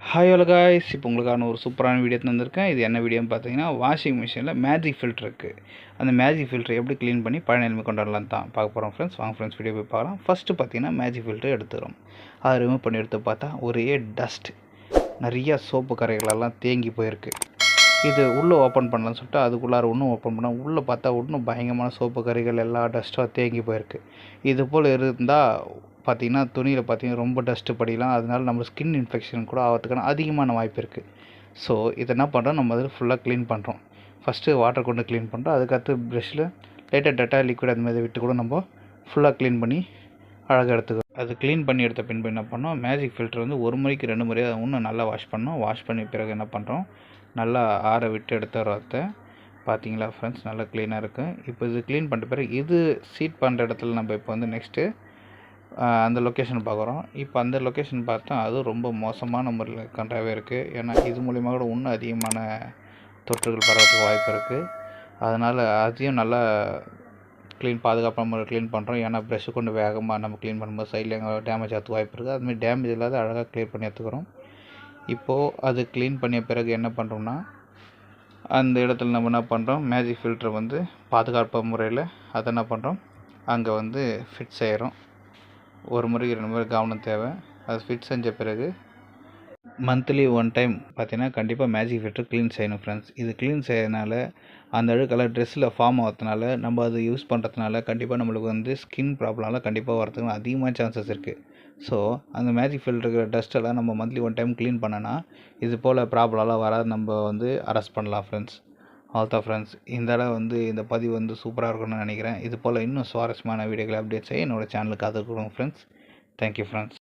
Hi hello guys, இப்போ உங்களுக்கான ஒரு சூப்பரான வீடியோ தந்திருக்கேன். இது என்ன வீடியோன்னு பார்த்தீங்கன்னா, வாஷிங் மிஷினில் மேஜிக் ஃபில்டர் இருக்குது. அந்த மேஜிக் ஃபில்டரை எப்படி க்ளீன் பண்ணி பழைய நிலைமை கொண்டு வரலாம் தான் பார்க்க போகிறோம் ஃப்ரெண்ட்ஸ். வாங்க ஃப்ரெண்ட்ஸ், வீடியோ போய் பார்க்கலாம். ஃபஸ்ட்டு பார்த்தீங்கன்னா மேஜிக் ஃபில்டர் எடுத்துக்கிறோம். அதை ரிமூவ் பண்ணி எடுத்து பார்த்தா ஒரே டஸ்ட், நிறைய சோப்பு கரைகளெல்லாம் தேங்கி போயிருக்கு. இது உள்ளே ஓப்பன் பண்ணலான்னு சொல்லிட்டு அதுக்குள்ளார இன்னும் ஓப்பன் பண்ணால் உள்ளே பார்த்தா இன்னும் பயங்கரமான சோப்பு கரைகள் எல்லா டஸ்ட்டாக தேங்கி போயிருக்கு. இது போல் இருந்தால் பார்த்திங்கன்னா துணியில் பார்த்திங்கன்னா ரொம்ப டஸ்ட்டு படிக்கலாம். அதனால நம்ம ஸ்கின் இன்ஃபெக்ஷன் கூட ஆகிறதுக்கான அதிகமான வாய்ப்பு இருக்குது. ஸோ இதை என்ன பண்ணுறோம், நம்ம அதில் ஃபுல்லாக க்ளீன் பண்ணுறோம். ஃபஸ்ட்டு வாட்டர் கொண்டு க்ளீன் பண்ணுறோம். அதுக்கடுத்து ப்ரெஷ்ஷில் லைட்டாக டெட்டால் லிக்விட் அந்த மாதிரி விட்டு கூட நம்ம ஃபுல்லாக க்ளீன் பண்ணி அழகாக எடுத்துக்கிறோம். அது க்ளீன் பண்ணி எடுத்த பின்பு என்ன பண்ணோம், மேஜிக் ஃபில்டர் வந்து 1 முறைக்கு 2 முறையாக இன்னும் நல்லா வாஷ் பண்ணோம். வாஷ் பண்ணி பிறகு என்ன பண்ணுறோம், நல்லா ஆற விட்டு எடுத்துறத பார்த்தீங்களா ஃப்ரெண்ட்ஸ், நல்லா க்ளீனாக இருக்குது. இப்போ இது க்ளீன் பண்ணிட்ட பிறகு இது சீட் பண்ணுற இடத்துல நம்ம இப்போ வந்து நெக்ஸ்ட்டு அந்த லொக்கேஷன் பார்க்குறோம். இப்போ அந்த லொக்கேஷன் பார்த்தா அதுவும் ரொம்ப மோசமான முறையில் கண்டாகவே இருக்குது. ஏன்னா இது மூலிமா கூட இன்னும் அதிகமான தொற்றுகள் பரவறதுக்கு வாய்ப்பு இருக்குது. அதனால் அதையும் நல்லா பாதுகாப்பான முறையில் க்ளீன் பண்ணுறோம். ஏன்னா ப்ரெஷ்ஷு கொண்டு வேகமாக நம்ம க்ளீன் பண்ணும்போது சைடில் எங்கே டேமேஜ் ஆகிறதுக்கு வாய்ப்பு இருக்குது. அதுமாதிரி டேமேஜ் இல்லாத அழகாக க்ளியர் பண்ணி எடுத்துக்கிறோம். இப்போது அது க்ளீன் பண்ணிய பிறகு என்ன பண்ணுறோம்னா, அந்த இடத்துல நம்ம என்ன பண்ணுறோம், மேஜிக் ஃபில்டரை வந்து பாதுகாப்பான முறையில் அதை என்ன பண்ணுறோம், அங்கே வந்து ஃபிட் செய்கிறோம். 1 முறைக்கு 2 முறை கவனம் தேவை. அது ஃபிட் செஞ்ச பிறகு மந்த்லி 1 டைம் பார்த்தீங்கன்னா கண்டிப்பாக மேஜிக் ஃபில்டர் க்ளீன் செய்யணும் ஃப்ரெண்ட்ஸ். இது க்ளீன் செய்யறதுனால அந்த அழுக்கெல்லாம் ட்ரெஸ்ஸில் ஃபார்ம் ஆகிறதுனால நம்ம அதை யூஸ் பண்ணுறதுனால கண்டிப்பாக நம்மளுக்கு வந்து ஸ்கின் ப்ராப்ளம்லாம் கண்டிப்பாக வரதுக்கு அதிகமான சான்சஸ் இருக்குது. ஸோ அந்த மேஜிக் ஃபில்டர் இருக்கிற டஸ்ட்டெல்லாம் நம்ம மந்த்லி 1 டைம் க்ளீன் பண்ணோன்னா இது போல் ப்ராப்ளம்லாம் வராது, நம்ம வந்து அரெஸ்ட் பண்ணலாம் ஃப்ரெண்ட்ஸ். அவ்வளோதான் ஃப்ரெண்ட்ஸ், இந்த தடவை வந்து இந்த பதிவு வந்து சூப்பராக இருக்கும்னு நினைக்கிறேன். இது போல் இன்னும் சுவாரஸ்யமான வீடியோக்களை அப்டேட் செய்ய என்னோடய சேனலுக்கு ஆதரவு கொடுங்க ஃப்ரெண்ட்ஸ். Thank you friends.